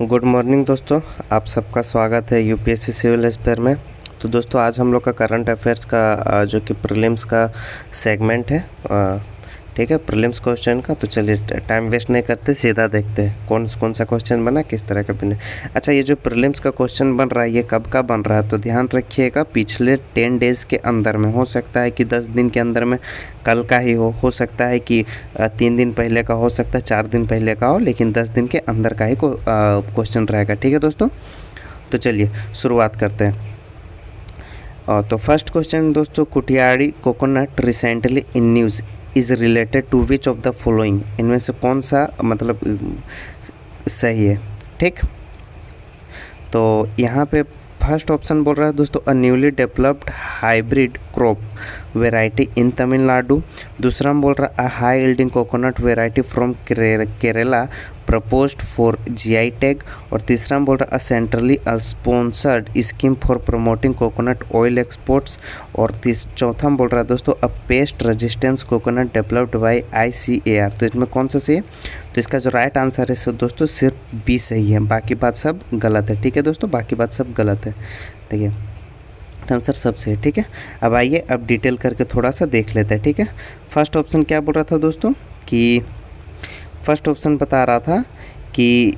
Good morning दोस्तों, आप सबका स्वागत है यूपीएससी सिविल एस्पेयर में। तो दोस्तों आज हम लोग का करंट अफेयर्स का जो कि प्रीलिम्स का सेगमेंट है, ठीक है, प्रीलिम्स क्वेश्चन का। तो चलिए टाइम वेस्ट नहीं करते, सीधा देखते हैं कौन कौन सा क्वेश्चन बना, किस तरह का बने। अच्छा, ये जो प्रीलिम्स का क्वेश्चन बन रहा है ये कब का बन रहा है, तो ध्यान रखिएगा पिछले 10 डेज़ के अंदर में। हो सकता है कि 10 दिन के अंदर में कल का ही हो सकता है कि 3 दिन पहले का हो सकता है, 4 दिन पहले का हो, लेकिन 10 दिन के अंदर का ही क्वेश्चन रहेगा। ठीक है दोस्तों, तो चलिए शुरुआत करते हैं। तो फर्स्ट क्वेश्चन दोस्तों, Kuttiadi coconut recently in news is related to which of the following, इनमें से कौन सा मतलब सही है। ठीक, तो यहाँ पे फर्स्ट ऑप्शन बोल रहा है दोस्तों, a newly developed hybrid crop variety in Tamil Nadu. दूसरा में बोल रहा है a high yielding coconut variety from Kerala proposed for GI tag. और तीसरा में बोल रहा है a centrally sponsored scheme for promoting coconut oil exports. और चौथा में बोल रहा है दोस्तों a pest resistance coconut developed by ICAR। तो इसमें कौन सा सही है, तो इसका जो राइट आंसर है दोस्तों सिर्फ बी सही है, बाकी बात सब गलत है। ठीक है दोस्तों, बाकी बात सब गलत है। देखिए आंसर सब सही है। ठीक है, अब आइए अब डिटेल करके थोड़ा सा देख लेते हैं। ठीक है, फर्स्ट ऑप्शन क्या बोल रहा था दोस्तों कि फर्स्ट ऑप्शन बता रहा था कि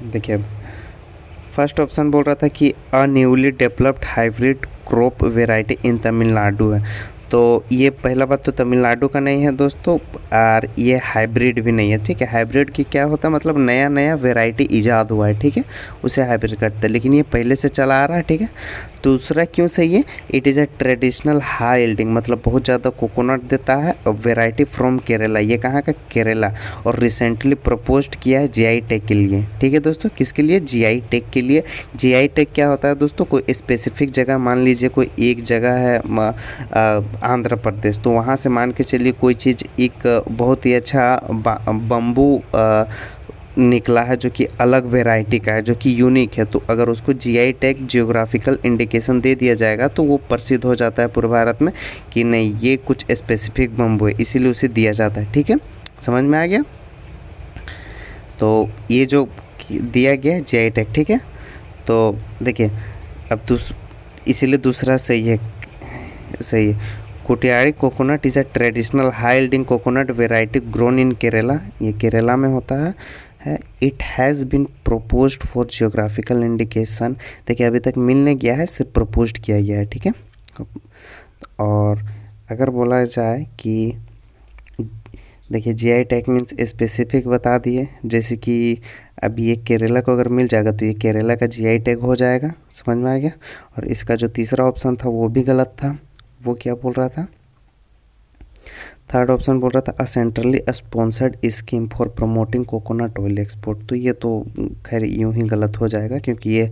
देखिए अब फर्स्ट ऑप्शन बोल रहा था कि अ newly developed hybrid crop variety in Tamil Nadu है। तो ये पहला बात तो तमिलनाडु का नहीं है दोस्तों, और ये हाइब्रिड भी नहीं है। ठीक है, हाइब्रिड की क्या होता है, मतलब नया नया वेराइटी ईजाद हुआ है। ठीक है, उसे हाइब्रिड करते हैं, लेकिन ये पहले से चला आ रहा है। ठीक है, दूसरा क्यों सही है, it is a traditional high yielding, मतलब बहुत ज़्यादा कोकोनट देता है, वेराइटी फ्रॉम केरला। ये कहाँ का, केरला। और रिसेंटली प्रपोज्ड किया है जीआई टैग के लिए। ठीक है दोस्तों, किसके लिए, जीआई टैग के लिए। जीआई टैग क्या होता है दोस्तों, कोई स्पेसिफिक जगह, मान लीजिए कोई एक जगह है आंध्र प्रदेश, तो वहाँ से मान के चलिए कोई चीज़ एक बहुत ही अच्छा बम्बू निकला है जो कि अलग वैरायटी का है, जो कि यूनिक है। तो अगर उसको जीआई टैग जियोग्राफिकल इंडिकेशन दे दिया जाएगा तो वो प्रसिद्ध हो जाता है पूरे भारत में कि नहीं ये कुछ स्पेसिफिक बम्बू है, इसीलिए उसे दिया जाता है। ठीक है, समझ में आ गया। तो ये जो दिया गया जीआई टैग, ठीक है, तो देखिए अब इसीलिए दूसरा सही है, सही है। Kuttiadi coconut is a traditional high yielding coconut variety grown in Kerala, ये केरला में होता है। It has been proposed for geographical indication. देखिए अभी तक मिल नहीं गया है, सिर्फ प्रपोज्ड किया गया है। ठीक है, और अगर बोला जाए कि देखिए जीआई टैग मीन्स स्पेसिफिक बता दिए, जैसे कि अब ये केरला को अगर मिल जाएगा तो ये केरला का जीआई टैग हो जाएगा। समझ में आ गया। और इसका जो तीसरा ऑप्शन था वो भी गलत था, वो क्या बोल रहा था, थर्ड ऑप्शन बोल रहा था अ centrally sponsored scheme for promoting coconut oil export. तो ये तो खैर यूं ही गलत हो जाएगा क्योंकि ये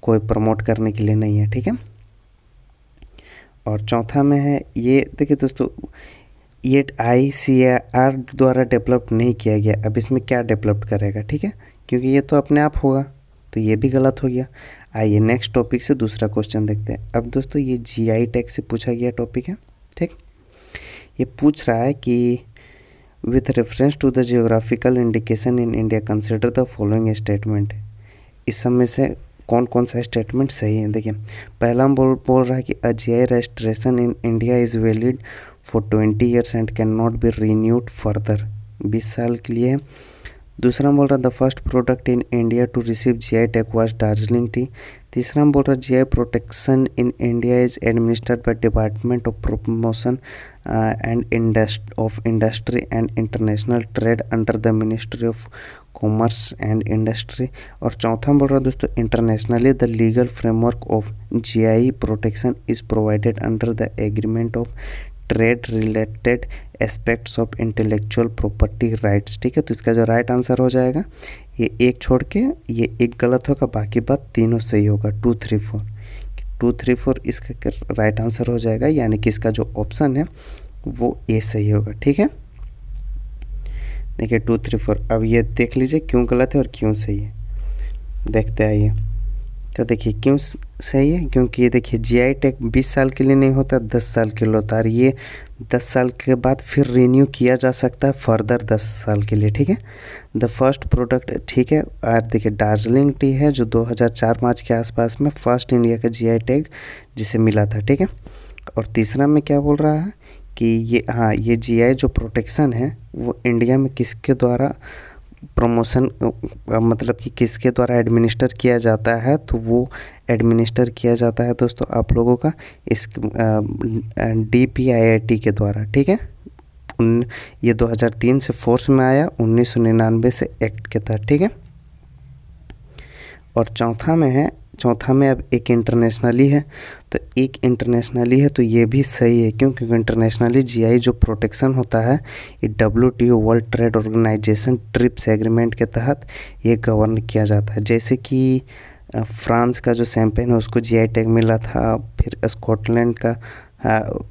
कोई प्रमोट करने के लिए नहीं है। ठीक है, और चौथा में है ये, देखिए दोस्तों ये ICAR द्वारा डेवलप नहीं किया गया। अब इसमें क्या डेवलप करेगा, ठीक है, क्योंकि ये तो अपने आप होगा, तो ये भी गलत हो गया। आइए नेक्स्ट टॉपिक से दूसरा क्वेश्चन देखते हैं। अब दोस्तों ये जीआई टैग से पूछा गया टॉपिक है। ठीक, ये पूछ रहा है कि with reference to the geographical indication in India consider the following statement. इस सब में से कौन कौन सा स्टेटमेंट सही है। देखिए पहला हम बोल रहा है कि a GI registration in India is valid for 20 years and can not be renewed further, 20 साल के लिए। दूसरा हम बोल रहा है the first product in India to receive GI tag was Darjeeling tea. तीसरा हम बोल रहा है GI protection in India is administered by department of promotion and industry and international trade under the ministry of commerce and industry. और चौथा हम बोल रहा है दोस्तों internationally the legal framework of GI protection is provided under the agreement of trade related aspects of intellectual property rights. ठीक है, तो इसका जो राइट आंसर हो जाएगा ये एक छोड़ के ये एक गलत होगा, बाकी बात तीनों सही होगा। 2, 3, 4 2, 3, 4 इसका राइट आंसर हो जाएगा, यानी कि इसका जो ऑप्शन है वो ए सही होगा। ठीक है, देखिए 2, 3, 4 अब ये देख लीजिए क्यों गलत है और क्यों सही है, देखते आइए। तो देखिए क्यों सही है, क्योंकि ये देखिए जीआई टैग 20 साल के लिए नहीं होता, 10 साल के लिए होता है, और ये 10 साल के बाद फिर रिन्यू किया जा सकता है फर्दर 10 साल के लिए, ठीक है। द फर्स्ट प्रोडक्ट, ठीक है। और देखिए दार्जिलिंग टी है जो 2004-5 के आसपास में फर्स्ट इंडिया का जीआई टैग जिसे मिला था, ठीक है। और तीसरा में क्या बोल रहा है कि ये, हाँ, ये जीआई जो प्रोटेक्शन है वो इंडिया में किसके द्वारा प्रमोशन, मतलब कि किसके द्वारा एडमिनिस्टर किया जाता है, तो वो एडमिनिस्टर किया जाता है दोस्तों आप लोगों का इस DPIIT के द्वारा, ठीक है। ये 2003 से फोर्स में आया, 1999 से एक्ट के तहत, ठीक है। और चौथा में अब एक इंटरनेशनली है, तो एक इंटरनेशनली है तो ये भी सही है, क्योंकि इंटरनेशनली जीआई जो प्रोटेक्शन होता है ये WTO World Trade Organization TRIPS agreement के तहत ये गवर्न किया जाता है। जैसे कि फ्रांस का जो शैंपेन है उसको जीआई टैग मिला था, फिर स्कॉटलैंड का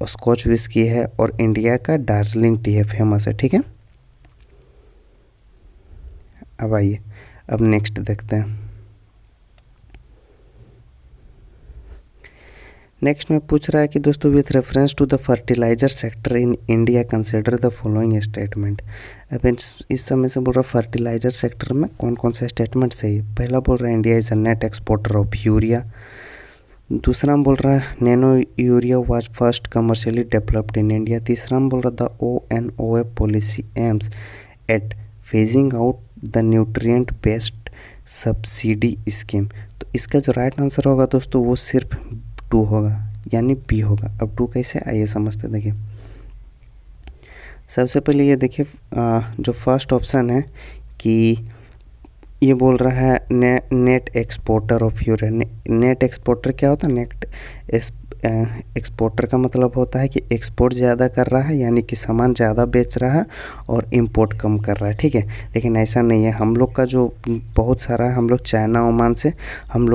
स्कॉच विस्की है, और इंडिया का दार्जिलिंग टी है, फेमस है, ठीक है। अब आइए अब नेक्स्ट देखते हैं। नेक्स्ट में पूछ रहा है कि दोस्तों with reference to the fertiliser sector in India consider the following statement. अब इस समय से बोल रहा है फर्टिलाइजर सेक्टर में कौन कौन सा स्टेटमेंट सही है। पहला बोल रहा है India is a net exporter of urea. दूसरा में बोल रहा है nano urea was first commercially developed in India. तीसरा में बोल रहा the ONOF policy aims at phasing out the nutrient based subsidy scheme. तो इसका जो राइट आंसर होगा दोस्तों वो सिर्फ 2 होगा, यानी बी होगा। अब 2 कैसे, आइए समझते। देखिए सबसे पहले ये देखिए जो फर्स्ट ऑप्शन है कि ये बोल रहा है net exporter of urea. Net exporter क्या होता है? नेट एक्सपोर्टर का मतलब होता है कि एक्सपोर्ट ज़्यादा कर रहा है, यानी कि सामान ज़्यादा बेच रहा है और इंपोर्ट कम कर रहा है, ठीक है। लेकिन ऐसा नहीं है, हम लोग का जो बहुत सारा है, हम लोग चाइना ओमान से हम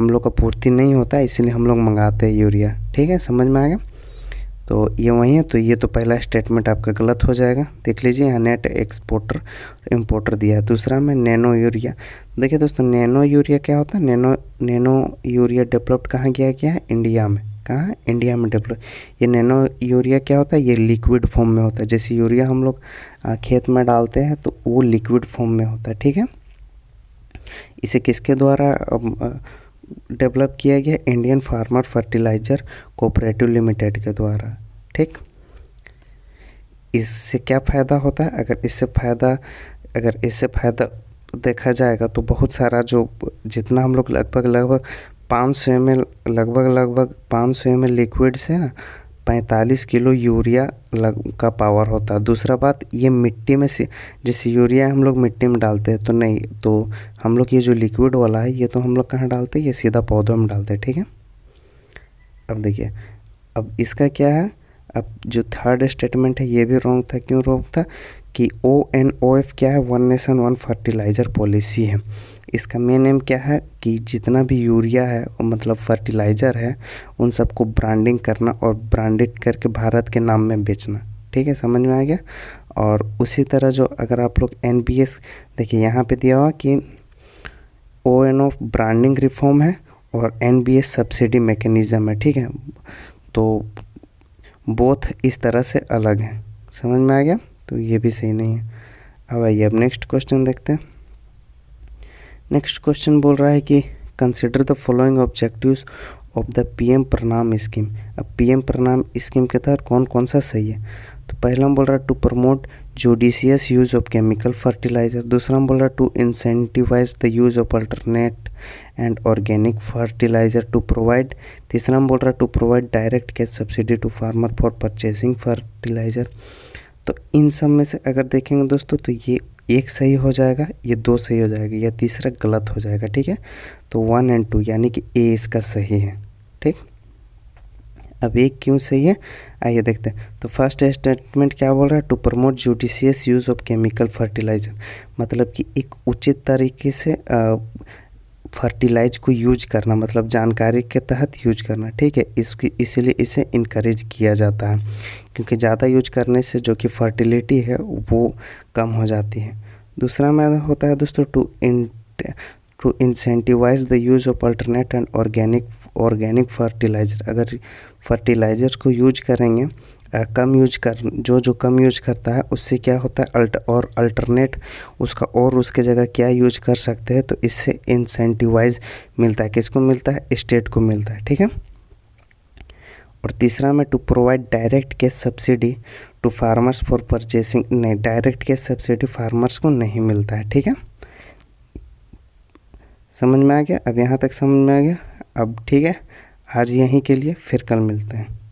लोग का पूर्ति नहीं होता है, इसीलिए हम लोग मंगाते हैं यूरिया, ठीक है। समझ में आ गया? तो ये वही है, तो ये तो पहला स्टेटमेंट आपका गलत हो जाएगा। देख लीजिए यहाँ नेट एक्सपोर्टर इंपोर्टर दिया है। दूसरा में नैनो यूरिया। देखिए दोस्तों नैनो यूरिया क्या होता है? नैनो यूरिया डेवलप्ड कहाँ किया है? इंडिया में। कहाँ? इंडिया में डेवलप। ये नैनो यूरिया क्या होता है? ये लिक्विड फॉर्म में होता है। जैसे यूरिया हम लोग खेत में डालते हैं तो वो लिक्विड फॉर्म में होता है, ठीक है। इसे किसके द्वारा डेवलप किया गया? Indian Farmer Fertiliser Cooperative Limited के द्वारा, ठीक। इससे क्या फ़ायदा होता है? अगर इससे फ़ायदा देखा जाएगा तो बहुत सारा जो जितना हम लोग लगभग 500 ml लगभग 500 ml लिक्विड से ना 45 किलो यूरिया का पावर होता है। दूसरा बात, ये मिट्टी में से जैसे यूरिया हम लोग मिट्टी में डालते हैं तो नहीं, तो हम लोग ये जो लिक्विड वाला है ये तो हम लोग कहाँ डालते हैं? ये सीधा पौधों में डालते हैं, ठीक है। अब देखिए अब इसका क्या है, अब जो थर्ड स्टेटमेंट है ये भी रॉन्ग था। क्यों रॉन्ग था? कि ONOF क्या है? One nation one fertiliser policy है। इसका मेन एम क्या है कि जितना भी यूरिया है मतलब फर्टिलाइज़र है उन सबको ब्रांडिंग करना और ब्रांडेड करके भारत के नाम में बेचना, ठीक है। समझ में आ गया? और उसी तरह जो अगर आप लोग NBS देखिए यहाँ पे दिया हुआ कि ONOF ब्रांडिंग रिफॉर्म है और NBS सब्सिडी मैकेनिज़्म है, ठीक है। तो बोथ इस तरह से अलग हैं। समझ में आ गया? तो ये भी सही नहीं है। अब आइए अब नेक्स्ट क्वेश्चन देखते हैं। नेक्स्ट क्वेश्चन बोल रहा है कि consider the following objectives of the PM प्रणाम स्कीम। अब PM प्रणाम स्कीम के तहत कौन कौन सा सही है? तो पहला बोल रहा है to promote judicious use of chemical fertiliser. दूसरा बोल रहा है to incentivise the use of alternate and organic fertiliser to provide. तीसरा बोल रहा है to provide direct cash subsidy to farmer for purchasing fertiliser. तो इन सब में से अगर देखेंगे दोस्तों तो ये एक सही हो जाएगा, ये 2 सही हो जाएगा, या तीसरा गलत हो जाएगा, ठीक है। तो 1 और 2 यानी कि A इसका सही है, ठीक। अब एक क्यों सही है आइए देखते हैं। तो फर्स्ट स्टेटमेंट क्या बोल रहा है? To promote judicious use of chemical fertiliser, मतलब कि एक उचित तरीके से फर्टिलाइज को यूज करना, मतलब जानकारी के तहत यूज करना, ठीक है। इसीलिए इसे इनकरेज किया जाता है, क्योंकि ज़्यादा यूज करने से जो कि fertility to incentivise the use of alternate and organic fertiliser. अगर फर्टिलाइज़र को यूज करेंगे कम यूज कर जो कम यूज करता है उससे क्या होता है अल्टरनेट उसका और उसके जगह क्या यूज कर सकते हैं, तो इससे इंसेंटिवाइज मिलता है। किसको मिलता है? स्टेट को मिलता है। ठीक है। और तीसरा में to provide direct cash subsidy to farmers for purchasing. नहीं, डायरेक्ट कैश सब्सिडी फार्मर्स को नहीं मिलता है। ठीक है, समझ में आ गया? अब यहाँ तक समझ में आ गया। अब ठीक है, आज यहीं के लिए, फिर कल मिलते हैं।